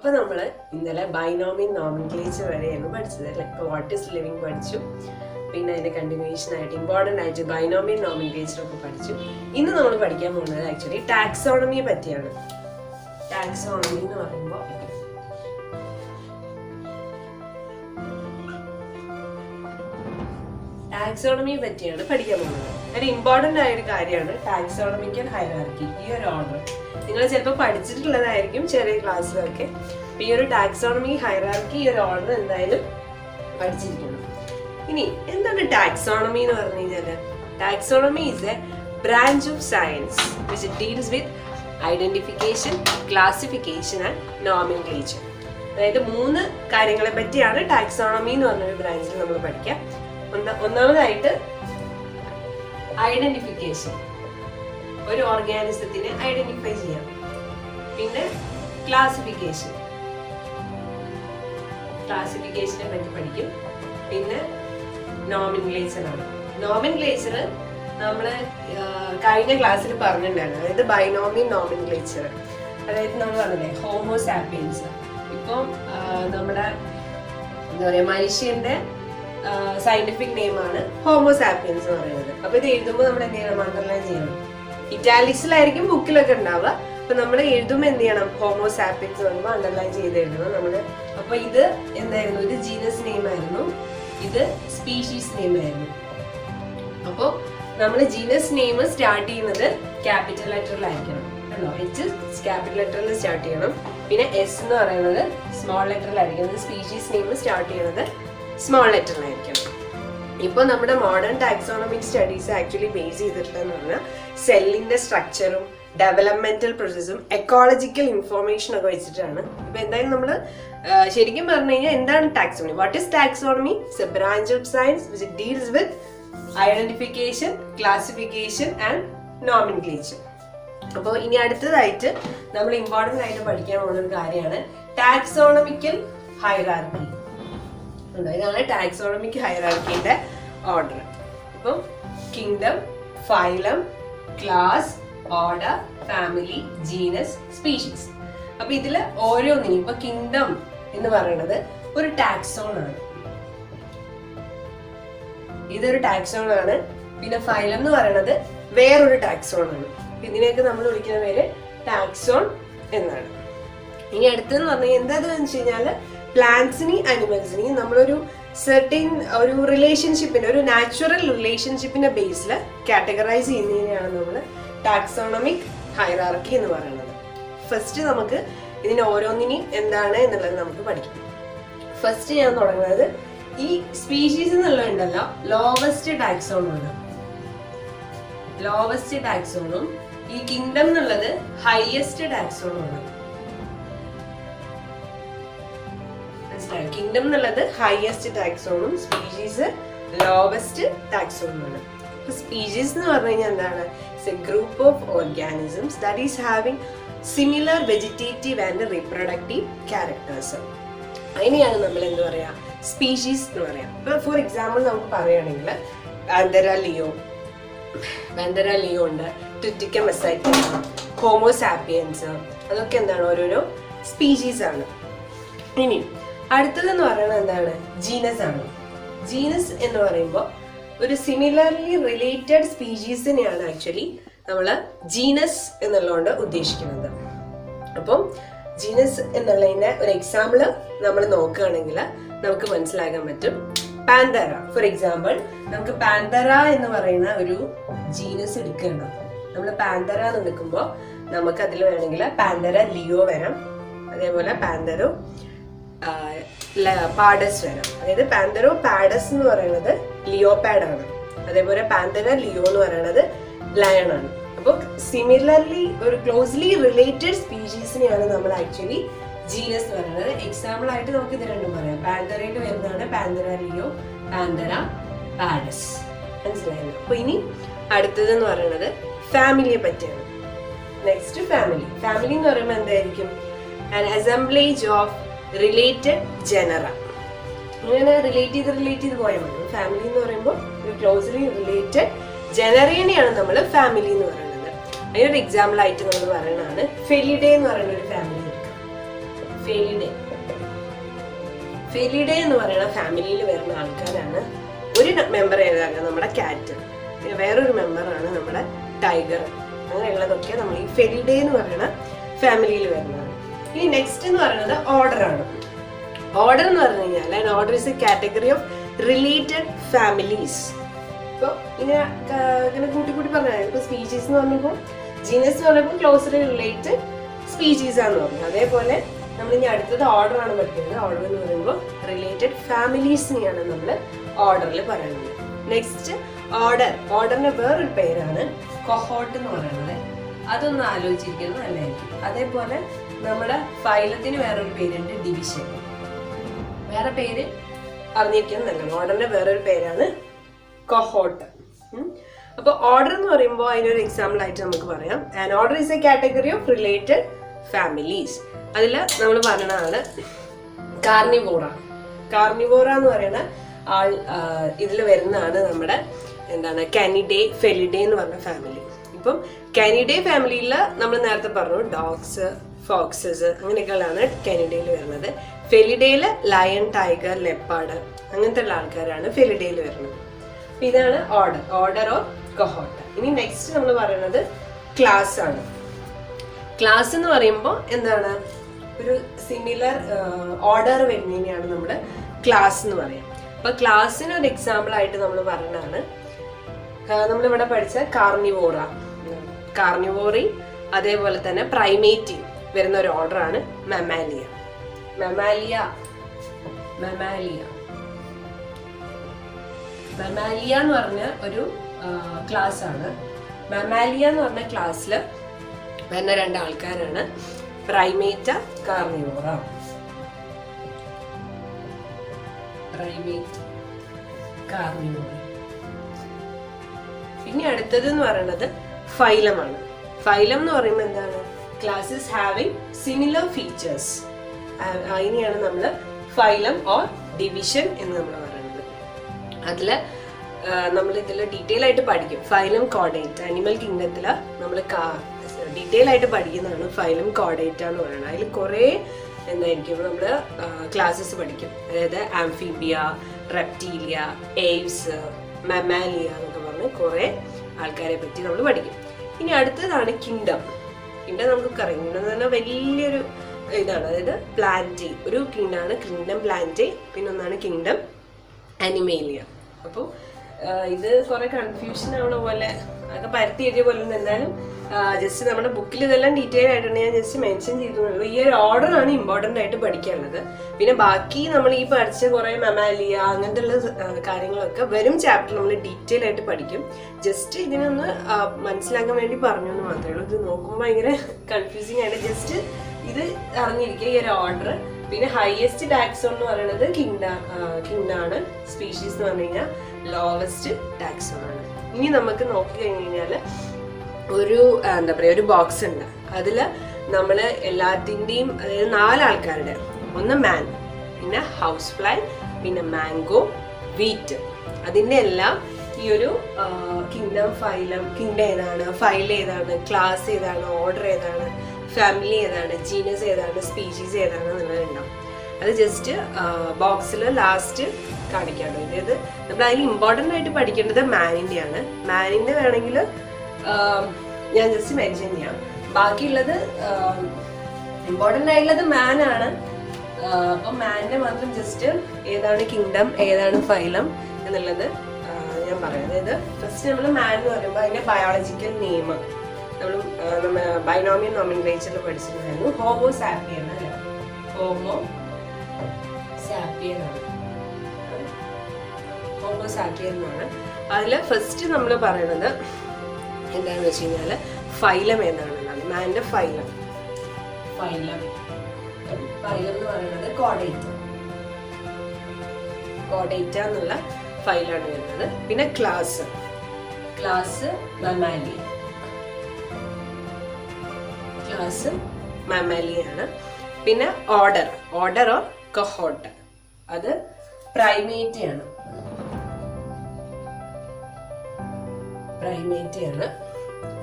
അപ്പോൾ നമ്മൾ ഇന്നലെ ബൈനോമിയൽ നോമൻക്ലേച്ചർ വരെയാണ് പഠിച്ചത് അല്ലേ. ഇപ്പോൾ വാട്ട് ഈസ് ലിവിങ് പഠിച്ചു, പിന്നെ അതിൻ്റെ കണ്ടിന്യൂവേഷൻ ആയിട്ട് ഇമ്പോർട്ടൻ്റ് ആയിട്ട് ബൈനോമിയൽ നോമൻക്ലേച്ചർ ഒക്കെ പഠിച്ചു. ഇന്ന് നമ്മൾ പഠിക്കാൻ പോകുന്നത് ആക്ച്വലി ടാക്സോണമിയെ പറ്റിയാണ്. ടാക്സോണമി എന്ന് പറയുമ്പോൾ ടാക്സോണമിയെ പറ്റിയാണ് പഠിക്കാൻ പോകുന്നത്. ഒരു ഇമ്പോർട്ടൻ്റ് ആയ ഒരു കാര്യമാണ് ടാക്സോണമിക്കൽ ഹൈറാർക്കി. ഈ ഒരു ഓർഡർ നിങ്ങൾ ചിലപ്പോൾ പഠിച്ചിട്ടുള്ളതായിരിക്കും ചെറിയ ക്ലാസ്സിലൊക്കെ. ഈ ഒരു ടാക്സോണമി ഹൈറാർക്കി ഈ ഒരു ഓർഡർ എന്തായാലും പഠിച്ചിരിക്കണം. ഇനി എന്താണ് ടാക്സോണമി എന്ന് പറഞ്ഞു കഴിഞ്ഞാൽ, taxonomy is A branch of science which deals with identification, classification and nomenclature. അതായത് 3 കാര്യങ്ങളെ പറ്റിയാണ് ടാക്സോണമി എന്ന് പറഞ്ഞൊരു ബ്രാഞ്ചിൽ നമ്മൾ പഠിക്കുക. ഒന്നാമതായിട്ട് ഐഡന്റിഫിക്കേഷൻ, ഒരു ഓർഗാനിസത്തിനെ ഐഡന്റിഫൈ ചെയ്യാം. പിന്നെ ക്ലാസിഫിക്കേഷനെ പറ്റി പഠിക്കും. പിന്നെ നോമൻക്ലേച്ചർ ആണ്. നോമൻക്ലേച്ചർ നമ്മൾ കഴിഞ്ഞ ക്ലാസ്സിൽ പറഞ്ഞിട്ടുണ്ടായിരുന്നു. അതായത് ബൈനോമിയൽ നോമൻക്ലേച്ചർ, അതായത് നമ്മൾ പറഞ്ഞില്ലേ ഹോമോസാപ്പിയൻസ്. ഇപ്പം നമ്മുടെ എന്താ പറയുക, മനുഷ്യന്റെ സയന്റിഫിക് നെയിമാണ് ഹോമോസാപ്പിയൻസ് എന്ന് പറയുന്നത്. അപ്പൊ ഇത് എഴുതുമ്പോൾ നമ്മൾ എന്ത് ചെയ്യണം, അണ്ടർലൈൻ ചെയ്യണം. ഇറ്റാലിക്സിലായിരിക്കും ബുക്കിലൊക്കെ ഉണ്ടാവുക. അപ്പൊ നമ്മൾ എഴുതുമ്പോൾ എന്ത് ചെയ്യണം, ഹോമോസാപ്പിയൻസ് പറയുമ്പോൾ അണ്ടർലൈൻ ചെയ്ത് എഴുതണം നമ്മള്. അപ്പൊ ഇത് എന്തായിരുന്നു, ഇത് ജീനസ് നെയിം ആയിരുന്നു, ഇത് സ്പീഷീസ് നെയിം ആയിരുന്നു. അപ്പോ നമ്മൾ ജീനസ് നെയിം സ്റ്റാർട്ട് ചെയ്യുന്നത് ക്യാപിറ്റൽ ലെറ്ററിലായിരിക്കണം കേട്ടോ. എച്ച് ക്യാപിറ്റൽ ലെറ്ററിൽ സ്റ്റാർട്ട് ചെയ്യണം. പിന്നെ എസ് എന്ന് പറയുന്നത് സ്മോൾ ലെറ്ററിലായിരിക്കും. സ്പീഷീസ് നെയിം സ്റ്റാർട്ട് ചെയ്യുന്നത് സ്മോൾ ലെറ്ററിലായിരിക്കണം. ഇപ്പൊ നമ്മുടെ modern taxonomic studies actually base ചെയ്തിട്ടുള്ളതെന്ന് പറഞ്ഞാൽ സെല്ലിന്റെ സ്ട്രക്ചറും ഡെവലപ്മെന്റൽ പ്രോസസ്സും എക്കോളജിക്കൽ ഇൻഫോർമേഷൻ ഒക്കെ വെച്ചിട്ടാണ്. ഇപ്പൊ എന്തായാലും നമ്മൾ ശരിക്കും പറഞ്ഞു കഴിഞ്ഞാൽ എന്താണ് taxonomy, what is taxonomy? It's a branch of science which deals with identification, classification and nomenclature. അപ്പോൾ ഇനി അടുത്തതായിട്ട് നമ്മൾ ഇമ്പോർട്ടൻ്റ് ആയിട്ട് പഠിക്കാൻ പോകുന്ന ഒരു കാര്യമാണ് ടാക്സോണമിക്കൽ ഹൈറാർക്കി. ഇതാണ് ടാക്സോണമിക് ഹൈറാർക്കിയുടെ ഓർഡർ. ഇപ്പം kingdom, phylum, class, order, family, genus, species. അപ്പൊ ഇതില് ഓരോന്നിനും ഇപ്പൊ കിങ്ഡം എന്ന് പറയുന്നത് ഒരു ടാക്സോൺ ആണ്, ഇതൊരു ടാക്സോൺ ആണ്. പിന്നെ ഫൈലം എന്ന് പറയുന്നത് വേറൊരു ടാക്സോൺ ആണ്. ഇതിനെയൊക്കെ നമ്മൾ വിളിക്കുന്ന പേര് ടാക്സോൺ എന്നാണ്. ഇനി അടുത്തെന്ന് പറഞ്ഞാൽ എന്താന്ന് വെച്ച് കഴിഞ്ഞാല് പ്ലാന്റ്സിനെയും അനിമൽസിനെയും നമ്മളൊരു സെർട്ടൈൻ ഒരു റിലേഷൻഷിപ്പിന്റെ, ഒരു നാച്ചുറൽ റിലേഷൻഷിപ്പിന്റെ ബേസിൽ കാറ്റഗറൈസ് ചെയ്യുന്നതിനെയാണ് നമ്മൾ ടാക്സോണമിക് ഹൈറാർക്കി എന്ന് പറയുന്നത്. ഫസ്റ്റ് നമുക്ക് ഇതിന് ഓരോന്നിനെയും എന്താണ് എന്നുള്ളത് നമുക്ക് പഠിക്കാം. ഫസ്റ്റ് ഞാൻ തുടങ്ങുന്നത് ഈ സ്പീഷീസ് എന്നുള്ളതുണ്ടല്ലോ ലോവസ്റ്റ് ടാക്സോൺ ആണ്. ലോവസ്റ്റ് ടാക്സോണും ഈ കിങ്ഡം എന്നുള്ളത് ഹയസ്റ്റ് ടാക്സോണും ആണ്. കിങ്ഡം എന്നുള്ളത് ഹയസ്റ്റ് ടാക്സോണും സ്പീഷീസ് ലോവസ്റ്റ് ടാക്സോണുമാണ്. സ്പീഷീസ് എന്ന് പറഞ്ഞു കഴിഞ്ഞാൽ എന്താണ്, it's A group of organisms that is having similar vegetative and reproductive characters. അതിനെയാണ് നമ്മൾ എന്ത് പറയാ, സ്പീഷീസ് എന്ന് പറയാം. ഇപ്പൊ ഫോർ എക്സാമ്പിൾ നമുക്ക് പറയുകയാണെങ്കിൽ ബാന്തര ലിയോ ഉണ്ട്, ട്രിറ്റിക്ക മെസൈറ്റ, ഹോമോസാപ്പിയൻസ്, അതൊക്കെ എന്താണ് ഓരോരോ സ്പീഷീസ് ആണ്. ഇനി അടുത്തതെന്ന് പറയുന്നത് എന്താണ്, ജീനസ് ആണ്. ജീനസ് എന്ന് പറയുമ്പോൾ ഒരു സിമിലർലി റിലേറ്റഡ് സ്പീഷീസിനെയാണ് ആക്ച്വലി നമ്മൾ ജീനസ് എന്നുള്ളതുകൊണ്ട് ഉദ്ദേശിക്കുന്നത്. അപ്പം ജീനസ് എന്നുള്ളതിന്റെ ഒരു എക്സാമ്പിൾ നമ്മൾ നോക്കുകയാണെങ്കിൽ നമുക്ക് മനസ്സിലാക്കാൻ പറ്റും. പാന്തര ഫോർ എക്സാമ്പിൾ, നമുക്ക് പാന്തര എന്ന് പറയുന്ന ഒരു ജീനസ് എടുക്കണം. നമ്മൾ പാന്തര എന്ന് എടുക്കുമ്പോൾ നമുക്ക് അതിൽ വേണമെങ്കിൽ പാന്തര ലിയോ വരാം, അതേപോലെ പാന്തരോ പാഡസ് വരാം. അതായത് പാന്തരോ പാഡസ് എന്ന് പറയുന്നത് ലിയോപാഡ് ആണ്, അതേപോലെ പാന്തര ലിയോ എന്ന് പറയുന്നത് ലയൺ ആണ്. അപ്പോൾ സിമിലർലി ഒരു ക്ലോസ്ലി റിലേറ്റഡ് സ്പീഷീസിനെയാണ് നമ്മൾ ആക്ച്വലി ജീനസ് എന്ന് പറയുന്നത്. എക്സാമ്പിൾ ആയിട്ട് നമുക്ക് ഇത് രണ്ടും പറയാം. പാന്തരയിൽ വരുന്നതാണ് പാന്തര ലിയോ, പാന്തര പാഡസ്. മനസ്സിലായല്ലോ. അപ്പൊ ഇനി അടുത്തത് എന്ന് പറയുന്നത് ഫാമിലിയെ പറ്റിയാണ്. Next family. ഫാമിലി എന്ന് പറയുമ്പോൾ എന്തായിരിക്കും, an assemblage of related genera. ഇങ്ങനെ റിലേറ്റ് ചെയ്ത് പോയാൽ മതി. ഫാമിലി എന്ന് പറയുമ്പോൾ ഒരു ക്ലോസ്ലി റിലേറ്റഡ് ജനറേനെയാണ് നമ്മൾ ഫാമിലി എന്ന് പറയുന്നത്. അതിനൊരു എക്സാമ്പിൾ ആയിട്ട് നമ്മൾ പറയുന്നതാണ് ഫെലിഡേ എന്ന് പറയുന്ന ഒരു ഫാമിലി. ഫെലിഡേ. ഫെലിഡേ എന്ന് പറയുന്ന ഫാമിലിയിൽ വരുന്ന ആൾക്കാരാണ്. ഒരു മെമ്പർ ഏതാണ് നമ്മുടെ കാറ്റ്, പിന്നെ വേറൊരു മെമ്പറാണ് നമ്മുടെ ടൈഗർ. അങ്ങനെയുള്ളതൊക്കെ നമ്മൾ ഈ ഫെലിഡേ എന്ന് പറയുന്ന ഫാമിലിയിൽ വരുന്നതാണ്. ഇനി നെക്സ്റ്റ് എന്ന് പറയുന്നത് ഓർഡർ ആണ്. ഓർഡർ എന്ന് പറഞ്ഞു കഴിഞ്ഞാൽ order is A category of related families. ഇപ്പൊ ഇങ്ങനെ കൂട്ടി പറഞ്ഞാൽ ഇപ്പൊ സ്പീഷീസ് എന്ന് പറഞ്ഞപ്പോൾ ജീനസ് എന്ന് പറഞ്ഞപ്പോൾ ക്ലോസ്ലി റിലേറ്റഡ് സ്പീഷീസ് ആണെന്ന് പറഞ്ഞു. അതേപോലെ നമ്മൾ ഇനി അടുത്തത് ഓർഡർ ആണ് പഠിക്കുന്നത്. ഓർഡർ എന്ന് പറയുമ്പോൾ റിലേറ്റഡ് ഫാമിലീസിനെയാണ് നമ്മൾ ഓർഡറിൽ പറയുന്നത്. നെക്സ്റ്റ് ഓർഡറിന്റെ വേറൊരു പേരാണ് കൊഹോട്ട് എന്ന് പറയുന്നത്. അതൊന്ന് ആലോചിച്ചിരിക്കുന്നത് നല്ലതായിരിക്കും. അതേപോലെ നമ്മുടെ ഫൈലത്തിന് വേറൊരു പേരുണ്ട് ഡിവിഷൻ. വേറെ പേര് അറിഞ്ഞിരിക്കുന്നത് നല്ലതാണ്. ഓർഡറിന്റെ വേറൊരു പേരാണ് കൊഹോട്ട്. അപ്പൊ ഓർഡർ എന്ന് പറയുമ്പോൾ അതിനൊരു എക്സാമ്പിൾ ആയിട്ട് നമുക്ക് പറയാം. And order is A category of related families. അതിൽ നമ്മൾ പറയുന്നതാണ് കാർണിവോറ. കാർണിവോറ എന്ന് പറയുന്ന ഇതിൽ വരുന്നതാണ് നമ്മുടെ കാനിഡേ, ഫെലിഡേ എന്ന് പറഞ്ഞ ഫാമിലി. ഇപ്പം കാനിഡേ ഫാമിലിയിൽ നമ്മൾ നേരത്തെ പറഞ്ഞു ഡോഗ്സ്, ഫോക്സസ് അങ്ങനെയൊക്കെയുള്ളതാണ് കാനിഡയിൽ വരുന്നത്. ഫെലിഡേയിൽ ലയൺ, ടൈഗർ, ലെപ്പാർഡ് അങ്ങനത്തെ ഉള്ള ആൾക്കാരാണ് ഫെലിഡേയിൽ വരുന്നത്. ഇതാണ് ഓർഡർ ഓർ കൊഹോട്ട്. ഇനി നെക്സ്റ്റ് നമ്മൾ പറയുന്നത് ക്ലാസ് ആണ്. ക്ലാസ് എന്ന് പറയുമ്പോൾ എന്താണ്, ഒരു സിമിലർ ഓർഡർ വരുന്നതിനെയാണ് നമ്മൾ ക്ലാസ് എന്ന് പറയാം. അപ്പൊ ക്ലാസ്സിന് ഒരു എക്സാമ്പിൾ ആയിട്ട് നമ്മൾ പറയുന്നതാണ് നമ്മളിവിടെ പഠിച്ച കാർണിവോറി, അതേപോലെ തന്നെ പ്രൈമേറ്റി വരുന്ന ഒരു ഓർഡറാണ് മമാലിയ. മമാലിയ എന്ന് പറഞ്ഞ ഒരു ക്ലാസ് ആണ്. മമാലിയ എന്ന് പറഞ്ഞ ക്ലാസ്സിൽ വരുന്ന രണ്ട് ആൾക്കാരാണ് പ്രൈമേറ്റ, കാർണിവോറ. പിന്നെ അടുത്തത് എന്ന് പറയുന്നത് ഫൈലമാണ്. ഫൈലം എന്ന് പറയുമ്പോൾ എന്താണ്, ക്ലാസ്സസ് ഹാവിങ് സിമിലർ ഫീച്ചേഴ്സ്. അതിനെയാണ് നമ്മൾ ഫൈലം ഓർ ഡിവിഷൻ എന്ന് നമ്മൾ പറയുന്നത്. അതില് നമ്മൾ ഇതിൽ ഡീറ്റെയിൽ ആയിട്ട് പഠിക്കും. ഫൈലം കോർഡേറ്റ, അനിമൽ കിങ്ഡത്തിൽ നമ്മൾ ഡീറ്റെയിൽ ആയിട്ട് പഠിക്കുന്നതാണ് ഫൈലം കോർഡേറ്റ എന്ന് പറയുന്നത്. അതിൽ കുറേ എന്തായിരിക്കും നമ്മൾ ക്ലാസ്സസ് പഠിക്കും. അതായത് ആംഫീബിയ, റെപ്റ്റീലിയ, ഏവ്സ്, മമാലിയ എന്നൊക്കെ പറഞ്ഞ് കുറേ ആൾക്കാരെ പറ്റി നമ്മൾ പഠിക്കും. ഇനി അടുത്തതാണ് കിങ്ഡം. നമുക്ക് അറിയാം, കിങ്ഡം എന്ന് പറഞ്ഞാൽ വലിയൊരു ഇതാണ്. അതായത് പ്ലാന്റേ, ഒരു കിങ്ഡമാണ് കിങ്ഡം പ്ലാന്റേ, പിന്നെ ഒന്നാണ് കിങ്ഡം അനിമേലിയ. അപ്പോൾ ഇത് കുറെ കൺഫ്യൂഷൻ ആവുന്ന പോലെ അതൊക്കെ പരത്തി എഴുതിയ പോലെ എന്തായാലും ജസ്റ്റ് നമ്മുടെ ബുക്കിൽ ഇതെല്ലാം ഡീറ്റെയിൽ ആയിട്ടാണ് ഞാൻ ജസ്റ്റ് മെൻഷൻ ചെയ്തിട്ടുള്ളൂ. ഈ ഒരു ഓർഡർ ആണ് ഇമ്പോർട്ടൻ്റ് ആയിട്ട് പഠിക്കാനുള്ളത്. പിന്നെ ബാക്കി നമ്മൾ ഈ പഠിച്ച കുറെ മമാലിയ അങ്ങനത്തെ ഉള്ള കാര്യങ്ങളൊക്കെ വരും ചാപ്റ്റർ നമ്മൾ ഡീറ്റെയിൽ ആയിട്ട് പഠിക്കും. ജസ്റ്റ് ഇതിനൊന്ന് മനസ്സിലാക്കാൻ വേണ്ടി പറഞ്ഞു എന്ന് മാത്രമേ ഉള്ളൂ. ഇത് നോക്കുമ്പോൾ ഭയങ്കര കൺഫ്യൂസിങ് ആയിട്ട് ജസ്റ്റ് ഇത് അറിഞ്ഞിരിക്കുക ഈ ഒരു ഓർഡർ. പിന്നെ ഹയസ്റ്റ് ടാക്സോൺ എന്ന് പറയുന്നത് കിങ്ഡാണ്. സ്പീഷീസ് എന്ന് പറഞ്ഞു കഴിഞ്ഞാൽ ലോവസ്റ്റ് ടാക്സോൺ ആണ്. ഇനി നമുക്ക് നോക്കി കഴിഞ്ഞ് കഴിഞ്ഞാൽ ഒരു എന്താ പറയുക, ഒരു ബോക്സ് ഉണ്ട്. അതിൽ നമ്മൾ എല്ലാത്തിൻ്റെയും, അതായത് 4 ആൾക്കാരുടെ, ഒന്ന് മാൻ, പിന്നെ ഹൗസ് ഫ്ലൈ, പിന്നെ മാംഗോ, വീറ്റ്, അതിൻ്റെ എല്ലാം ഈ ഒരു കിങ്ഡം, കിങ്ഡം ഏതാണ്, ഫൈൽ ഏതാണ്, ക്ലാസ് ഏതാണ്, ഓർഡർ ഏതാണ്, ഫാമിലി ഏതാണ്, ജീനസ് ഏതാണ്, സ്പീഷീസ് ഏതാണ് എന്നുള്ളതുണ്ടാവും. അത് ജസ്റ്റ് ബോക്സിൽ ലാസ്റ്റ് കാണിക്കാമല്ലോ. ഇത് നമ്മൾ അതിൽ ഇമ്പോർട്ടൻ്റ് ആയിട്ട് പഠിക്കേണ്ടത് മാനിൻ്റെയാണ്. മാനിൻ്റെ വേണമെങ്കിൽ ഞാൻ ജസ്റ്റ് മെൻഷൻ ചെയ്യാം. ബാക്കിയുള്ളത് ഇമ്പോർട്ടൻ്റ് ആയിട്ടുള്ളത് മാൻ ആണ്. അപ്പം മാനിൻ്റെ മാത്രം ജസ്റ്റ് ഏതാണ് കിങ്ഡം, ഏതാണ് ഫൈലം എന്നുള്ളത് ഞാൻ പറയാം. അതായത് ഫസ്റ്റ് നമ്മൾ മാൻ എന്ന് പറയുമ്പോൾ അതിൻ്റെ ബയോളജിക്കൽ നെയിം നമ്മൾ ബൈനോമിയൽ നോമെൻക്ലേച്ചറിൽ പഠിച്ചിട്ടുണ്ടായിരുന്നു. ഹോമോ സാപ്പിയൻ അല്ലേ, ഹോമോ സാപ്പിയൻ ആണ്. ഹോമോ സാപ്പിയൻ എന്നാണ്. അതിൽ ഫസ്റ്റ് നമ്മൾ പറയുന്നത് എന്താണെന്ന് വെച്ച് കഴിഞ്ഞാൽ ഫൈലം ഏതാണെന്നാണ്. മാൻ്റെ ഫൈലം എന്ന് പറയുന്നത് കോഡേറ്റ എന്നുള്ള ഫൈലാണ് വരുന്നത്. പിന്നെ ക്ലാസ് മമാലിയാണ്. പിന്നെ ഓർഡർ ഓർ കൊഹോട്ട്, അത് പ്രൈമേറ്റ് ആണ്.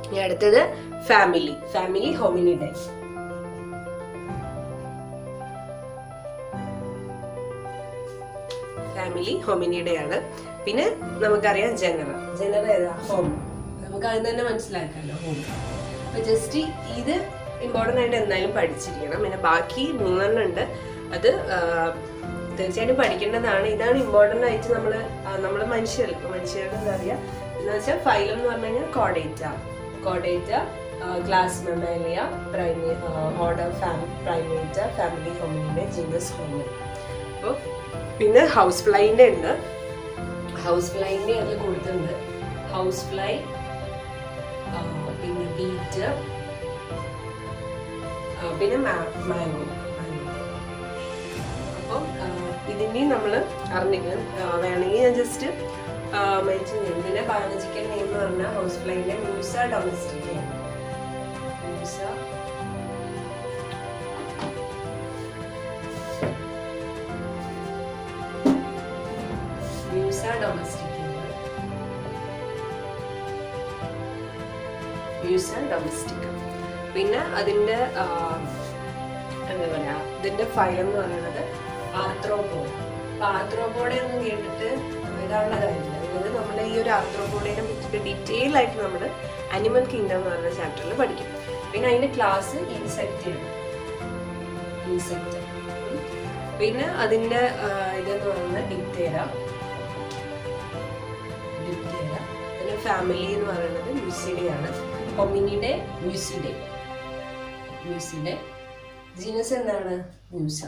ഇനി അടുത്തത് ഫാമിലി ഹോമിനിഡേ. ഫാമിലി ഹോമിനിയുടെ ആണ്. പിന്നെ നമുക്കറിയാം ജനറ ഏതാ? ഹോം. നമുക്ക് അതിന് തന്നെ മനസ്സിലാക്കാമല്ലോ ഹോം. അപ്പൊ ജസ്റ്റ് ഇത് ഇമ്പോർട്ടൻ്റ് ആയിട്ട് എന്തായാലും പഠിച്ചിരിക്കണം. പിന്നെ ബാക്കി 3 ഉണ്ട്, അത് തീർച്ചയായിട്ടും പഠിക്കേണ്ടതാണ്. ഇതാണ് ഇമ്പോർട്ടൻ്റ് ആയിട്ട് നമ്മള് മനുഷ്യരുടെ എന്താ പറയുക എന്ന് വെച്ചാൽ ഫൈലം എന്ന് പറഞ്ഞു കഴിഞ്ഞാൽ കോഡേറ്റ, ക്ലാസ് മമാലിയ, ഓർഡർ പ്രൈമേറ്റ, ഫാമിലി ഹോമിനിയുടെ, ജീനസ് ഹോമിനി. അപ്പോൾ പിന്നെ ഹൗസ് ഫ്ലൈൻ്റെ ഉണ്ട്. ഹൗസ് ഫ്ലൈൻ്റെ അതിൽ കൊടുത്തിട്ടുണ്ട്. ഹൗസ് ഫ്ലൈ, പിന്നെ ബീറ്റ്, പിന്നെ മാംഗോ. അപ്പം ഇതിൻ്റെയും നമ്മൾ അറിഞ്ഞിരിക്കണം. വേണമെങ്കിൽ ഞാൻ ജസ്റ്റ് മെൻഷൻ ചെയ്യും. ഇതിൻ്റെ ബയോളജിക്കൽ നെയിം എന്ന് പറഞ്ഞാൽ ഹൗസ് ഫ്ലൈൻ്റെ മ്യൂസ ഡൊമസ്റ്റിക്ക. ഡൊമസ്റ്റിക്ക. പിന്നെ അതിൻ്റെ എന്താ പറയാ, ഇതിന്റെ ഫൈലം എന്ന് പറയുന്നത് ആർത്രോപോഡ്. അപ്പൊ ആർത്രോപോഡെ ഒന്നും കേട്ടിട്ട് ഇതാവുന്ന കാര്യമില്ല. അതായത് നമ്മുടെ ഈ ഒരു ആർത്രോപോഡിനെ പറ്റിയിട്ട് ഡീറ്റെയിൽ ആയിട്ട് നമ്മൾ അനിമൽ കിങ്ഡം എന്ന് പറയുന്ന ചാപ്റ്ററിൽ പഠിക്കും. പിന്നെ അതിന്റെ ക്ലാസ് ഇൻസെക്റ്റ്. പിന്നെ അതിന്റെ ഇതെന്ന് പറയുന്നത് ഡിപ്തേര. പിന്നെ ഫാമിലി എന്ന് പറയുന്നത് മ്യൂസിഡയാണ്. ഹോമിനിയുടെ മ്യൂസിഡെ. ജീനസ് എന്താണ്? മ്യൂസ.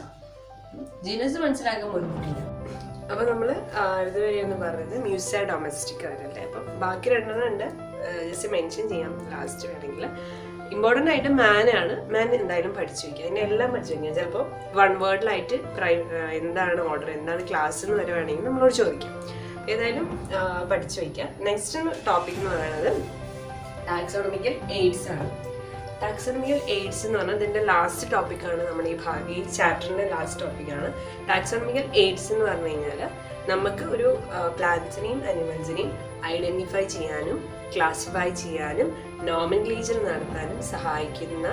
ജീനസ് മനസ്സിലാക്കാൻ ബുദ്ധിമുട്ടില്ല. അപ്പൊ നമ്മള് ഇതുവരെ ഒന്ന് പറഞ്ഞത് മ്യൂസ ഡൊമസ്റ്റിക്ക വരല്ലേ. അപ്പൊ ബാക്കി 2 ഉണ്ട്, ജസ്റ്റ് മെൻഷൻ ചെയ്യാം ലാസ്റ്റ് വേണമെങ്കിൽ. ഇമ്പോർട്ടൻ്റ് ആയിട്ട് മാൻ എന്തായാലും പഠിച്ചു വയ്ക്കുക. അതിനെ എല്ലാം പഠിച്ചു വയ്ക്കുക. ചിലപ്പോൾ 1 വേർഡിലായിട്ട് എന്താണ് ഓർഡർ, എന്താണ് ക്ലാസ് എന്ന് വരെ വേണമെങ്കിൽ നമ്മളോട് ചോദിക്കാം. ഏതായാലും പഠിച്ചു വയ്ക്കുക. നെക്സ്റ്റ് ടോപ്പിക് എന്ന് പറയുന്നത് ടാക്സോണമിക്കൽ എയ്ഡ്സ് ആണ്. ടാക്സോണമിക്കൽ എയ്ഡ്സ് എന്ന് പറഞ്ഞാൽ ഇതിന്റെ ലാസ്റ്റ് ടോപ്പിക്കാണ്. നമ്മുടെ ഈ ചാപ്റ്ററിന്റെ ലാസ്റ്റ് ടോപ്പിക്കാണ്. ടാക്സോണമിക്കൽ എയ്ഡ്സ് എന്ന് പറഞ്ഞു കഴിഞ്ഞാൽ നമുക്ക് ഒരു പ്ലാന്റ്സിനെയും അനിമൽസിനെയും ഐഡന്റിഫൈ ചെയ്യാനും ക്ലാസിഫൈ ചെയ്യാനും നോമൻക്ലേച്ചർ നടത്താനും സഹായിക്കുന്ന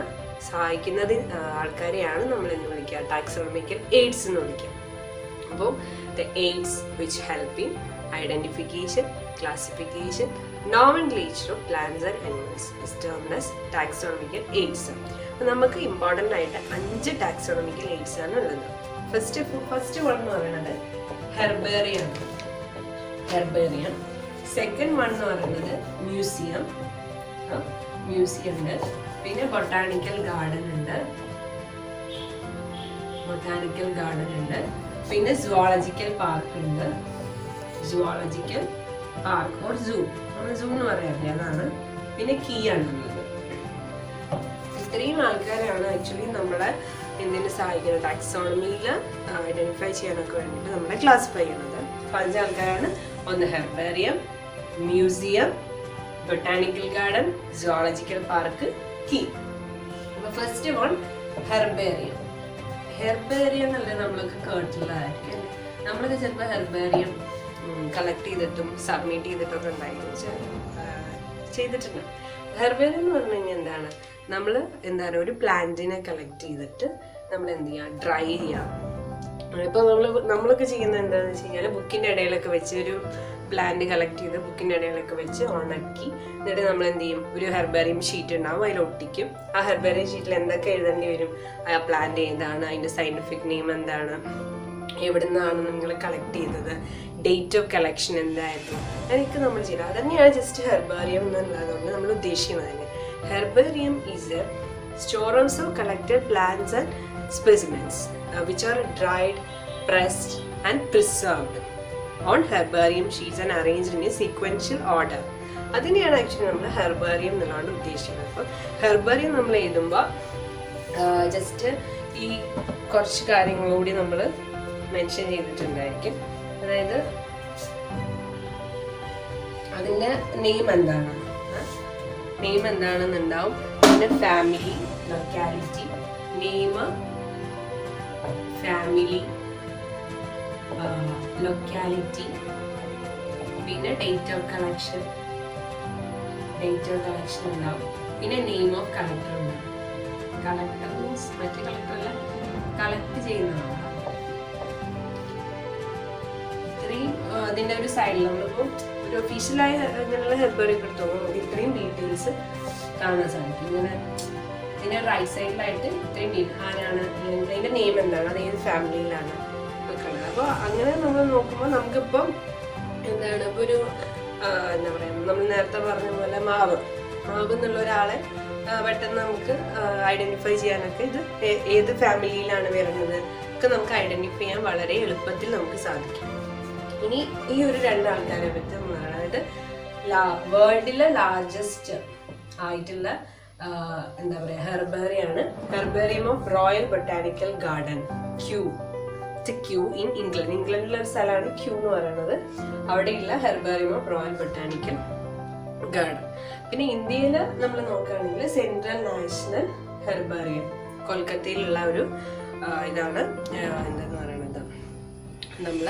ആൾക്കാരെയാണ് നമ്മൾ എന്ന് വിളിക്കുക ടാക്സോണമിക്കൽ എയ്ഡ്സ് എന്ന് വിളിക്കുക. അപ്പോൾ the aids which help in identification, classification, nomenclature of plants and animals is termed as taxonomical aids. അപ്പോൾ നമുക്ക് ഇമ്പോർട്ടൻ്റ് ആയിട്ട് 5 ടാക്സോണമിക്കൽ എയ്ഡ്സ് ആണ് ഉള്ളത്. ഫസ്റ്റ് വൺ എന്ന് പറയുന്നത് ഹെർബേറിയം. സെക്കൻഡ് വൺ എന്ന് പറയുന്നത് മ്യൂസിയം ഉണ്ട്. പിന്നെ ബൊട്ടാണിക്കൽ ഗാർഡൻ ഉണ്ട്. പിന്നെ സുവോളജിക്കൽ പാർക്ക് ഉണ്ട്. ഓർ സൂ എന്ന് പറയാറില്ല, അതാണ്. പിന്നെ കീ ആണുള്ളത്. ഇത്രയും ആൾക്കാരാണ് ആക്ച്വലി നമ്മളെ എന്തിനു സഹായിക്കുന്നത്, ടാക്സോണമിയിൽ ഐഡന്റിഫൈ ചെയ്യാനൊക്കെ വേണ്ടിയിട്ട് നമ്മളെ ക്ലാസിഫൈ ചെയ്യുന്നത്. 5 ആൾക്കാരാണ്. ഒന്ന് herbarium, museum, botanical garden, zoological park, key. അപ്പൊ ഫസ്റ്റ് വൺ ഹെർബേറിയം എന്നല്ലേ നമ്മളൊക്കെ കേട്ടിട്ടുള്ളതായിരിക്കും. നമ്മളൊക്കെ ചിലപ്പോൾ ഹെർബേറിയം കളക്ട് ചെയ്തിട്ടും സബ്മിറ്റ് ചെയ്തിട്ടൊക്കെ ചെയ്തിട്ടുണ്ട്. ഹെർബേറിയം എന്ന് പറഞ്ഞു കഴിഞ്ഞാൽ എന്താണ് ഒരു പ്ലാന്റിനെ കളക്ട് ചെയ്തിട്ട് നമ്മൾ എന്ത് ചെയ്യുക, ഡ്രൈ ചെയ്യുക. ഇപ്പോൾ നമ്മളൊക്കെ ചെയ്യുന്നത് എന്താണെന്ന് വെച്ച് കഴിഞ്ഞാൽ ബുക്കിൻ്റെ ഇടയിലൊക്കെ വെച്ച് ഒരു പ്ലാന്റ് കളക്ട് ചെയ്ത് ബുക്കിൻ്റെ ഇടയിലൊക്കെ വെച്ച് ഉണക്കി എന്നിട്ട് നമ്മൾ എന്ത് ചെയ്യും, ഒരു ഹെർബേറിയം ഷീറ്റ് ഉണ്ടാവും, അതിൽ ഒട്ടിക്കും. ആ ഹെർബേറിയം ഷീറ്റിൽ എന്തൊക്കെ എഴുതേണ്ടി വരും, ആ പ്ലാന്റ് ഏതാണ്, അതിൻ്റെ സയൻറ്റിഫിക് നെയിം എന്താണ്, എവിടെ നിന്നാണ് നിങ്ങൾ കളക്ട് ചെയ്തത്, ഡേറ്റ് ഓഫ് കളക്ഷൻ എന്തായിരുന്നു, അതൊക്കെ നമ്മൾ ചെയ്യുക. അതന്നെയാണ് ജസ്റ്റ് ഹെർബേറിയം എന്നുള്ളതുകൊണ്ട് നമ്മൾ ഉദ്ദേശിക്കുന്നത് തന്നെ. Herbarium is a stores of collected plants and specimens which are dried, pressed and preserved on herbarium sheets and arranged in a sequential order. അതിനെയാണ് ആക്ച്വലി നമ്മൾ ഹെർബേറിയം എന്നുള്ളതാണ് ഉദ്ദേശിക്കുന്നത്. അപ്പോൾ ഹെർബേറിയം നമ്മൾ എഴുതുമ്പോൾ ജസ്റ്റ് ഈ കുറച്ച് കാര്യങ്ങളൂടി നമ്മൾ മെൻഷൻ ചെയ്തിട്ടുണ്ടായിരിക്കും. അതായത് അതിൻ്റെ നെയിം എന്താണെന്നുണ്ടാവും. പിന്നെ family, locality, name, family, locality, പിന്നെ ഡേറ്റ് ഓഫ് കളക്ഷൻ ഉണ്ടാവും. പിന്നെ നെയിം ഓഫ് കളക്ടർ ഉണ്ടാവും. കളക്ടർ മീൻസ് മറ്റേ കളക്ടറല്ല, കളക്ട് ചെയ്യുന്നതാണ്. അതിൻ്റെ ഒരു സൈഡിൽ നമ്മളിപ്പോൾ ഒരു ഒഫീഷ്യലായ ഇങ്ങനെയുള്ള ഹെർബറി എടുത്തോളൂ നമുക്ക് ഇത്രയും ഡീറ്റെയിൽസ് കാണാൻ സാധിക്കും. ഇങ്ങനെ ഇതിൻ്റെ റൈറ്റ് സൈഡിലായിട്ട് ഇത്രയും ആരാണ്, അതിൻ്റെ നെയിം എന്താണ്, അത് ഏത് ഫാമിലിയിലാണ് ഒക്കെ ഉള്ളത്. അപ്പോൾ അങ്ങനെ നമ്മൾ നോക്കുമ്പോൾ നമുക്കിപ്പം എന്താണ് ഇപ്പോൾ ഒരു എന്താ പറയുക, നമ്മൾ നേരത്തെ പറഞ്ഞ പോലെ മാവ് എന്നുള്ള ഒരാളെ പെട്ടെന്ന് നമുക്ക് ഐഡന്റിഫൈ ചെയ്യാനൊക്കെ ഇത് ഏത് ഫാമിലിയിലാണ് വരുന്നത് ഒക്കെ നമുക്ക് ഐഡന്റിഫൈ ചെയ്യാൻ വളരെ എളുപ്പത്തിൽ നമുക്ക് സാധിക്കും. ഇനി ഈ ഒരു രണ്ടാൾക്കാരെ പറ്റി നമ്മൾ അതായത് വേൾഡിലെ ലാർജസ്റ്റ് ആയിട്ടുള്ള എന്താ പറയുക ഹെർബേറിയാണ് herbarium of royal botanical garden Kew in England. ഇംഗ്ലണ്ടിലെ ഒരു സ്ഥലമാണ് ക്യൂ എന്ന് പറയുന്നത്. അവിടെയുള്ള herbarium of royal botanical garden. പിന്നെ ഇന്ത്യയിൽ നമ്മൾ നോക്കുകയാണെങ്കിൽ സെൻട്രൽ നാഷണൽ ഹെർബേറിയം കൊൽക്കത്തയിലുള്ള ഒരു ഇതാണ് എന്താന്ന് പറയുന്നത് നമ്മൾ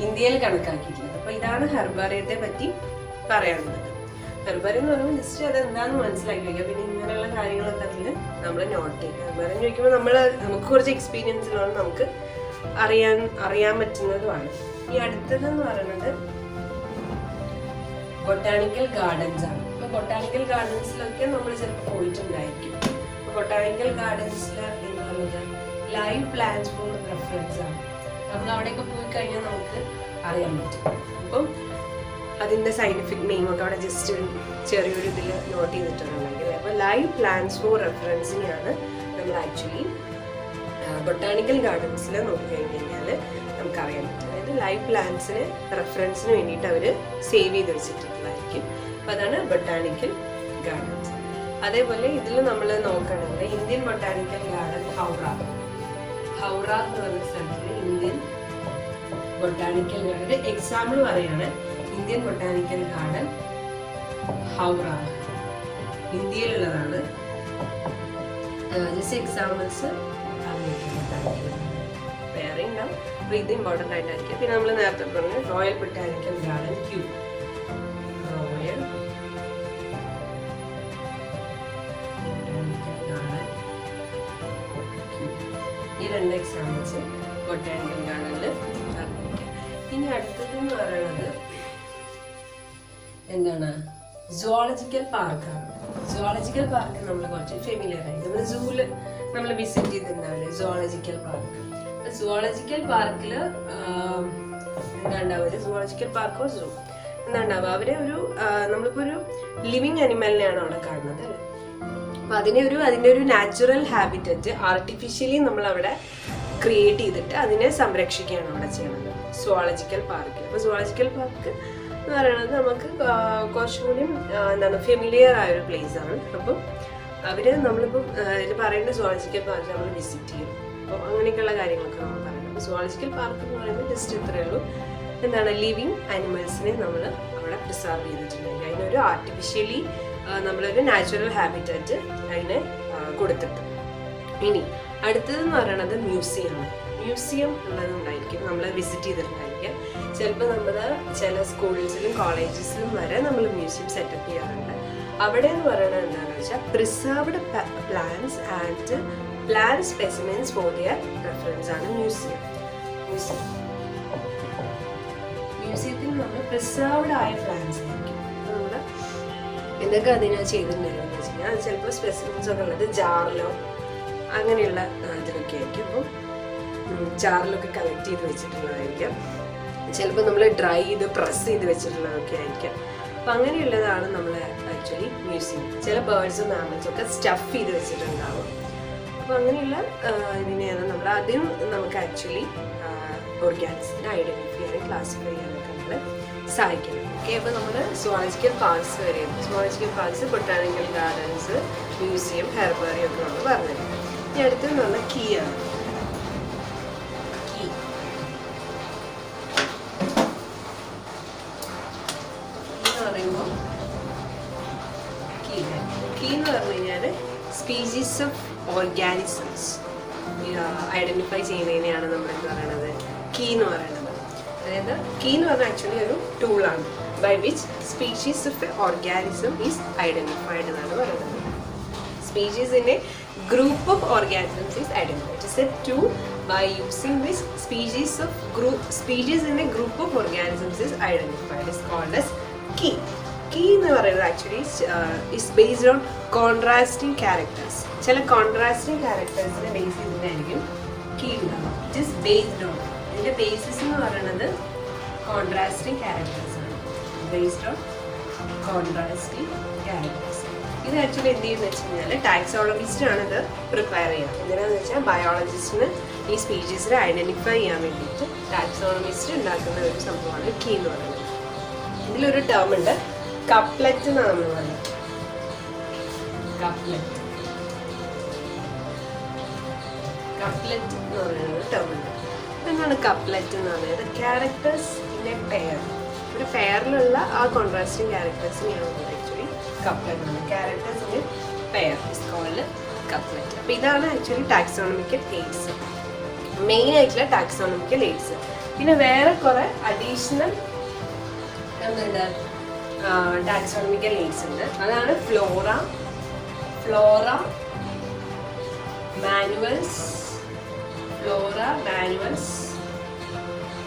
ഇന്ത്യയിൽ കണക്കാക്കിയിട്ടുള്ളത്. അപ്പോൾ ഇതാണ് ഹെർബേറിയത്തെ പറ്റി പറയാനുള്ളത്. ഹെർബേറിയം എന്ന് പറയുമ്പോൾ ജസ്റ്റ് അത് എന്താണെന്ന് മനസ്സിലാക്കി വയ്ക്കുക. പിന്നെ ഇങ്ങനെയുള്ള കാര്യങ്ങളൊക്കെ അതിൽ നമ്മൾ നോട്ട് ചെയ്യുക. ഹെർബേറിയം ചോദിക്കുമ്പോൾ നമുക്ക് കുറച്ച് എക്സ്പീരിയൻസ് ഉള്ളതുകൊണ്ട് നമുക്ക് അറിയാൻ പറ്റുന്നതുമാണ്. ഈ അടുത്തതെന്ന് പറയുന്നത് ബൊട്ടാനിക്കൽ ഗാർഡൻസ് ആണ്. അപ്പോൾ ബൊട്ടാനിക്കൽ ഗാർഡൻസിലൊക്കെ നമ്മൾ ചിലപ്പോൾ പോയിട്ടുണ്ടായിരിക്കും. അപ്പോൾ ബൊട്ടാനിക്കൽ ഗാർഡൻസിൽ എന്ന് പറയുന്നത് ലൈവ് പ്ലാന്റ്സ് ഫോർ റെഫറൻസ് ആണ്. നമ്മൾ അവിടെയൊക്കെ പോയി കഴിഞ്ഞാൽ നമുക്ക് അറിയാൻ പറ്റും. അപ്പം അതിൻ്റെ സയന്റിഫിക് നെയിം ഒക്കെ അവിടെ ജസ്റ്റ് ചെറിയൊരു ഇതിൽ നോട്ട് ചെയ്തിട്ടുണ്ടെങ്കിൽ അപ്പോൾ ലൈവ് പ്ലാന്റ്സ് ഫോർ റെഫറൻസിനെയാണ് നമ്മൾ ആക്ച്വലി ബൊട്ടാനിക്കൽ ഗാർഡൻസിൽ നോക്കി കഴിഞ്ഞ് കഴിഞ്ഞാൽ നമുക്കറിയാൻ പറ്റും. അതായത് ലൈവ് പ്ലാന്റ്സിന് റെഫറൻസിന് വേണ്ടിയിട്ട് അവർ സേവ് ചെയ്ത് വെച്ചിട്ടുള്ളതായിരിക്കും. അപ്പം അതാണ് ബൊട്ടാനിക്കൽ ഗാർഡൻസ്. അതേപോലെ ഇതിൽ നമ്മൾ നോക്കുകയാണെങ്കിൽ ഇന്ത്യൻ ബൊട്ടാനിക്കൽ ഗാർഡൻ ഹൗറ എന്ന് പറഞ്ഞ സ്ഥലത്തിൽ ഇന്ത്യൻ ബൊട്ടാനിക്കൽ ഗാർഡൻ എക്സാമ്പിൾ പറയാണ്. ഇന്ത്യൻ ബൊട്ടാനിക്കൽ ഗാർഡൻ ഹൗറ ഇന്ത്യയിലുള്ളതാണ്. ജസ്റ്റ് എക്സാമ്പിൾസ് വേറെ ഉണ്ടാവും. അപ്പോൾ ഇത് ഇമ്പോർട്ടൻ്റ് ആയിട്ടായിരിക്കും. പിന്നെ നമ്മൾ നേരത്തെ പറഞ്ഞു royal botanical garden Kew royal ഈ രണ്ട് എക്സാമ്പിൾസ് ബൊട്ടാനിക്കൽ ഗാർഡനിൽ അറിഞ്ഞിരിക്കാം. ഇനി അടുത്തതെന്ന് പറയുന്നത് എന്താണ് സുവോളജിക്കൽ പാർക്കാണ്. സുവോളജിക്കൽ പാർക്ക് നമ്മൾ കുറച്ച് ഫെമിലിയർ ആയി. നമ്മൾ സൂല് നമ്മൾ വിസിറ്റ് ചെയ്തിട്ടുണ്ടാവില്ലേ സുവോളജിക്കൽ പാർക്ക്. സുവോളജിക്കൽ പാർക്കിൽ എന്താ ഉണ്ടാവുക, സുവോളജിക്കൽ പാർക്കോ സൂ എന്താ ഉണ്ടാവുക, അവരെ ഒരു നമ്മളിപ്പോൾ ഒരു ലിവിങ് അനിമലിനെയാണ് അവിടെ കാണുന്നത് അല്ലേ. അപ്പോൾ അതിൻ്റെ ഒരു നാച്ചുറൽ ഹാബിറ്ററ്റ് ആർട്ടിഫിഷ്യലി നമ്മൾ അവിടെ ക്രിയേറ്റ് ചെയ്തിട്ട് അതിനെ സംരക്ഷിക്കുകയാണ് അവിടെ ചെയ്യുന്നത് സുവോളജിക്കൽ പാർക്കിൽ. അപ്പോൾ സുവോളജിക്കൽ പാർക്ക് എന്ന് പറയുന്നത് നമുക്ക് കുറച്ചുകൂടി എന്താണ് ഫെമിലിയർ ആയൊരു പ്ലേസ് ആണ്. അപ്പം നമ്മളിപ്പം ഇത് പറയേണ്ട സുവോളജിക്കൽ പാർക്ക് നമ്മൾ വിസിറ്റ് ചെയ്യും. അപ്പോൾ അങ്ങനെയൊക്കെയുള്ള കാര്യങ്ങളൊക്കെ നമ്മൾ പറയുന്നത്. അപ്പോൾ സുവോളജിക്കൽ പാർക്ക് എന്ന് പറയുമ്പോൾ ജസ്റ്റ് ഇത്രയേ ഉള്ളൂ. എന്താണ് ലിവിങ് അനിമൽസിനെ നമ്മൾ അവിടെ പ്രിസർവ് ചെയ്തിട്ടുണ്ടെങ്കിൽ അതിനൊരു ആർട്ടിഫിഷ്യലി നമ്മളൊരു നാച്ചുറൽ ഹാബിറ്ററ്റ് അതിനെ കൊടുത്തിട്ട്. ഇനി അടുത്തതെന്ന് പറയുന്നത് മ്യൂസിയമാണ്. മ്യൂസിയം ഉള്ളതുണ്ടായിരിക്കും നമ്മൾ വിസിറ്റ് ചെയ്തിട്ടുണ്ടായിരിക്കും. ചിലപ്പോൾ നമ്മൾ ചില സ്കൂൾസിലും കോളേജസിലും വരെ നമ്മൾ മ്യൂസിയം സെറ്റപ്പ് ചെയ്യാറുണ്ട്. അവിടെ എന്ന് പറയുന്നത് എന്താണെന്ന് വെച്ചാൽ preserved plants and plant specimens for their reference ആണ് മ്യൂസിയത്തിൽ നമ്മൾ പ്രിസർവ്ഡ് ആയ പ്ലാന്റ്സ് ആയിരിക്കും. നമ്മൾ ഇതൊക്കെ അതിന് ചെയ്തിട്ടുണ്ടായിരുന്നു വെച്ച് കഴിഞ്ഞാൽ അത് ചിലപ്പോൾ സ്പെസിമെൻസ് ഒക്കെ ഉള്ളത് ജാറിലോ അങ്ങനെയുള്ള ഇതിലൊക്കെ ആയിരിക്കും. അപ്പോൾ ജാറിലൊക്കെ കളക്ട് ചെയ്ത് വെച്ചിട്ടുള്ളതായിരിക്കാം. ചിലപ്പോൾ നമ്മൾ ഡ്രൈ ചെയ്ത് പ്രസ് ചെയ്ത് വെച്ചിട്ടുള്ളതൊക്കെ ആയിരിക്കാം. അപ്പം അങ്ങനെയുള്ളതാണ് നമ്മൾ ആക്ച്വലി മ്യൂസിയം. ചില ബേർഡ്സും മാമൽസും ഒക്കെ സ്റ്റഫ് ചെയ്ത് വെച്ചിട്ടുണ്ടാവും. അപ്പോൾ അങ്ങനെയുള്ള ഇതിനെയാണ് നമ്മൾ ആദ്യം നമുക്ക് ആക്ച്വലി ഓർഗാനിസത്തിനെ ഐഡൻറ്റിഫൈ ചെയ്യാനും ക്ലാസിഫൈ ചെയ്യാനൊക്കെ നമ്മൾ സഹായിക്കണം. ഓക്കെ, അപ്പോൾ നമ്മൾ സുവോളജിക്കൽ പാർക്സ് വരെയാണ്. Zoological parks, botanical gardens, museum, herbarium ഒക്കെ നമ്മൾ പറഞ്ഞത്. ഇനി അടുത്തെന്ന് പറഞ്ഞാൽ കീ ആണ്. കീ എന്ന് പറഞ്ഞു കഴിഞ്ഞാൽ സ്പീഷീസ് ഓഫ് ഓർഗാനിസംസ് ഐഡന്റിഫൈ ചെയ്യുന്നതിനെയാണ് നമ്മൾ എന്ത് പറയുന്നത് കീ എന്ന് പറയുന്നത്. അതായത് കീ എന്ന് പറഞ്ഞാൽ ആക്ച്വലി ഒരു ടൂളാണ് by which species of organism is identified എന്നാണ് പറയുന്നത്. സ്പീഷീസിന്റെ group of organisms is identified. It's a to By using this, species in a group of organisms is identified. Is called as key. Key എന്ന് പറയുന്നത് actually is based on contrasting characters. ചില contrasting charactersനെ base ചെയ്തിട്ടായിരിക്കും key ഉണ്ടാവുക. It is based on. ഇതിന്റെ basis എന്ന് പറയുന്നത് contrasting characters ആണ്. Based on contrasting characters. ഇത് actually എന്ത് ചെയ്യുന്നത് വെച്ച് കഴിഞ്ഞാൽ ടാക്സോണമിസ്റ്റ് ആണ് ഇത് പ്രിപ്പയർ ചെയ്യുന്നത്. എന്തിനാന്ന് വെച്ചാൽ ബയോളജിസ്റ്റിന് ഈ സ്പീഷീസിനെ ഐഡന്റിഫൈ ചെയ്യാൻ വേണ്ടിയിട്ട് ടാക്സോണമിസ്റ്റ് ഉണ്ടാക്കുന്ന ഒരു സംഭവമാണ് കീ എന്ന് പറയുന്നത്. ഇതിലൊരു ടേം ഉണ്ട്, കപ്ലറ്റ് എന്നാണ് നമ്മൾ പറയുന്നത്. കപ്ലറ്റ് എന്ന് പറയുന്നത് ടേം ഉണ്ട്. എന്താണ് കപ്ലറ്റ് എന്ന് പറയുന്നത്? Characters in a pair. ഒരു പെയറിലുള്ള ആ കോൺട്രാസ്റ്റിംഗ് ക്യാരക്ടേഴ്സിനെയാണ് ആക്ച്വലി കപ്ലറ്റ് ആണ്. Characters in a pair is called couplet. അപ്പോൾ ഇതാണ് ആക്ച്വലി ടാക്സോണമിക്കൽ എയ്ഡ്സ്, മെയിൻ ആയിട്ടുള്ള ടാക്സോണമിക്കൽ എയ്ഡ്സ്. പിന്നെ വേറെ കുറെ അഡീഷണൽ എന്തുണ്ട് ടാക്സോണമിക്കൽ എയ്ഡ്സ് ഉണ്ട്. അതാണ് ഫ്ലോറ, മാനുവൽസ്,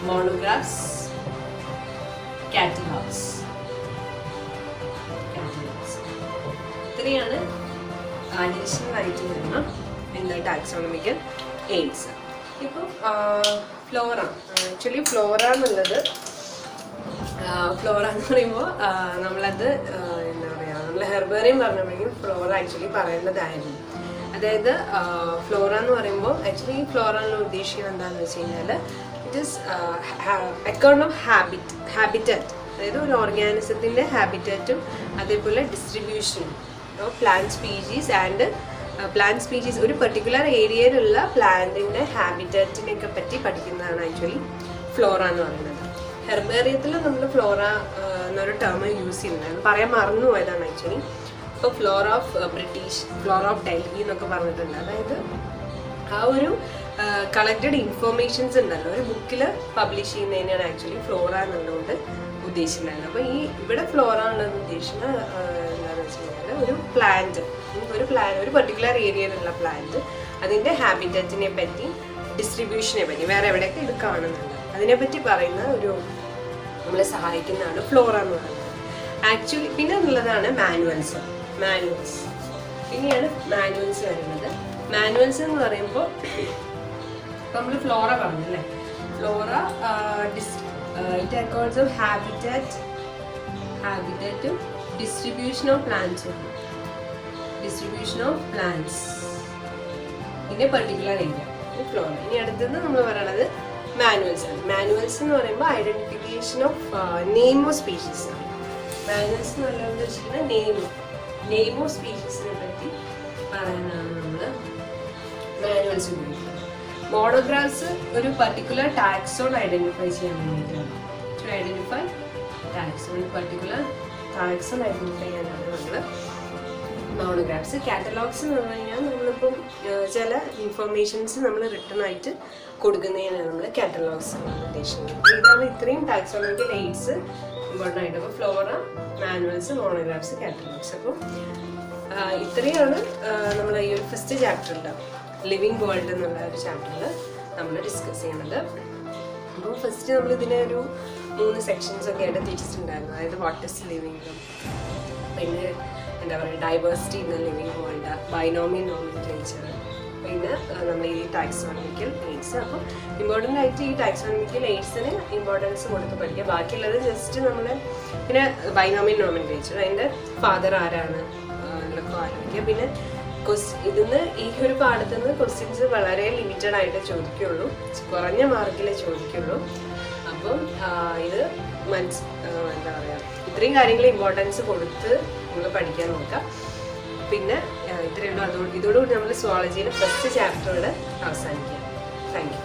മോണോഗ്രാഫ്സ്, കാറ്റലോഗ്സ്. ഇത്രയാണ് അഡീഷണൽ ആയിട്ട് വരുന്ന എന്താ ടാക്സോണമിക്കൽ എയ്ഡ്സ്. ഇപ്പോൾ ഫ്ലോറ, ആക്ച്വലി ഫ്ലോറ എന്ന് പറയുമ്പോൾ നമ്മളത് എന്താ പറയുക, നമ്മൾ ഹെർബേറിയം പറഞ്ഞപ്പോഴേക്കും ഫ്ലോറ ആക്ച്വലി പറയുന്നതായിരുന്നു. അതായത് ഫ്ലോറ എന്ന് പറയുമ്പോൾ ആക്ച്വലി ഫ്ലോറ എന്ന് ഉദ്ദേശിക്കുന്നത് എന്താണെന്ന് വെച്ച് കഴിഞ്ഞാൽ it is account of habitat. അതായത് ഒരു ഓർഗാനിസത്തിൻ്റെ ഹാബിറ്ററ്റും അതേപോലെ ഡിസ്ട്രിബ്യൂഷനും of plant species and plant species, ഒരു പെർട്ടിക്കുലർ ഏരിയയിലുള്ള പ്ലാന്റിൻ്റെ ഹാബിറ്ററ്റിനെയൊക്കെ പറ്റി പഠിക്കുന്നതാണ് ആക്ച്വലി ഫ്ലോറ എന്ന് പറയുന്നത്. ഹെർബേറിയത്തിൽ നമ്മൾ ഫ്ലോറ എന്നൊരു ടേം യൂസ് ചെയ്യുന്നത് പറയാൻ മറന്നുപോയതാണ് ആക്ച്വലി. ഇപ്പോൾ Flora of British, Flora of Delhi എന്നൊക്കെ പറഞ്ഞിട്ടുണ്ട്. അതായത് ആ ഒരു കളക്റ്റഡ് ഇൻഫോർമേഷൻസ് ഉണ്ടല്ലോ ഒരു ബുക്കിൽ പബ്ലിഷ് ചെയ്യുന്നതിനാണ് ആക്ച്വലി ഫ്ലോറ എന്നുള്ളതുകൊണ്ട് ഉദ്ദേശിക്കുന്നത്. അപ്പോൾ ഈ ഇവിടെ ഫ്ലോറ എന്നുള്ളത് ഉദ്ദേശിക്കുന്നത് എന്താണെന്ന് വെച്ച് കഴിഞ്ഞാൽ ഒരു പ്ലാന്റ്, ഒരു പെർട്ടിക്കുലർ ഏരിയയിലുള്ള പ്ലാന്റ്, അതിൻ്റെ ഹാബിറ്ററ്റിനെ പറ്റി, ഡിസ്ട്രിബ്യൂഷനെ പറ്റി, വേറെ എവിടെയൊക്കെ ഇത് കാണുന്നുണ്ട് അതിനെപ്പറ്റി പറയുന്ന ഒരു നമ്മളെ സഹായിക്കുന്നതാണ് ഫ്ലോറ എന്ന് പറയുന്നത് ആക്ച്വലി. പിന്നെ എന്നുള്ളതാണ് മാനുവൽസ്. പിന്നെയാണ് മാനുവൽസ് വരുന്നത്. മാനുവൽസ് എന്ന് പറയുമ്പോൾ നമ്മൾ ഫ്ലോറ പറഞ്ഞല്ലേ, ഫ്ലോറ ഇറ്റ് അക്കൗണ്ട്സ് ഓഫ് ഹാബിറ്ററ്റും ഡിസ്ട്രിബ്യൂഷൻ ഓഫ് പ്ലാന്റ്സും, in a particular area flora. ഇനി അടുത്തത് നമ്മൾ പറയണത് മാനുവൽസ് ആണ്. മാനുവൽസ് എന്ന് പറയുമ്പോൾ identification of name of species ആണ്. മാനുവൽസ് എന്ന് പറയുന്നത് ഉദ്ദേശിക്കുന്നത് നെയിം ഓഫ് സ്പീഷീസിനെ പറ്റി പറയാനാണ് നമ്മൾ മാനുവൽസ് ഉപയോഗിക്കുന്നത്. മോണോഗ്രാഫ്സ് ഒരു പർട്ടിക്കുലർ ടാക്സോൺ ഐഡന്റിഫൈ ചെയ്യാൻ വേണ്ടിയിട്ടാണ്. Identify taxon, particular taxon identify ചെയ്യാനാണ് നമ്മൾ മോണോഗ്രാഫ്സ്. കാറ്റലോഗ്സ് എന്ന് പറഞ്ഞു കഴിഞ്ഞാൽ നമ്മളിപ്പം ചില ഇൻഫർമേഷൻസ് നമ്മൾ റിട്ടേൺ ആയിട്ട് കൊടുക്കുന്നതിനാണ് നമ്മൾ കാറ്റലോഗ്സ് ഉദ്ദേശിക്കുന്നത്. ഇതാണ് ഇത്രയും ടാക്സോണമിക്കൽ എയ്ഡ്സ് ഇമ്പോർട്ടൻ്റ് ആയിട്ട്. അപ്പോൾ ഫ്ലോറ, മാനുവൽസ്, മോണോഗ്രാഫ്സ്, കാറ്റലോഗ്സ്. അപ്പം ഇത്രയാണ് നമ്മൾ ഈ ഒരു ഫസ്റ്റ് ചാപ്റ്ററിൽ ലിവിങ് വേൾഡ് എന്നുള്ള ഒരു ചാപ്റ്ററിൽ നമ്മൾ ഡിസ്കസ് ചെയ്യുന്നത്. അപ്പോൾ ഫസ്റ്റ് നമ്മൾ ഇതിനെ ഒരു 3 സെക്ഷൻസ് ഒക്കെ ആയിട്ട് തിരിച്ചിട്ടുണ്ടായിരുന്നു. അതായത് വാട്ട് ഈസ് ലിവിങ്, പിന്നെ എന്താ പറയുക diversity in the living world, binomial nomenclature, പിന്നെ നമ്മൾ ഈ ടാക്സോണമിക്കൽ എയ്ഡ്സ്. അപ്പോൾ ഇമ്പോർട്ടൻ്റ് ആയിട്ട് ഈ ടാക്സോണമിക്കൽ എയ്ഡ്സിന് ഇമ്പോർട്ടൻസ് കൊടുത്ത് പഠിക്കുക. ബാക്കിയുള്ളത് ജസ്റ്റ് നമ്മൾ പിന്നെ ബൈനോമിയൽ നോമെൻക്ലേച്ചർ, അതിൻ്റെ ഫാദർ ആരാണ് എന്നൊക്കെ ആലോചിക്കുക. പിന്നെ ഇതിന്ന് ഈ ഒരു പാഠത്തു നിന്ന് ക്വസ്റ്റ്യൻസ് വളരെ ലിമിറ്റഡ് ആയിട്ട് ചോദിക്കുള്ളൂ, കുറഞ്ഞ മാർക്കിലേ ചോദിക്കുള്ളൂ. അപ്പം ഇത് എന്താ പറയുക, ഇത്രയും കാര്യങ്ങൾ ഇമ്പോർട്ടൻസ് കൊടുത്ത് നിങ്ങൾ പഠിക്കാൻ നോക്കാം. പിന്നെ ഇത്രയുള്ളൂ. ഇതോടുകൂടി നമ്മൾ സുവോളജിയിലെ ഫസ്റ്റ് ചാപ്റ്ററോട് അവസാനിക്കാം. Thank U.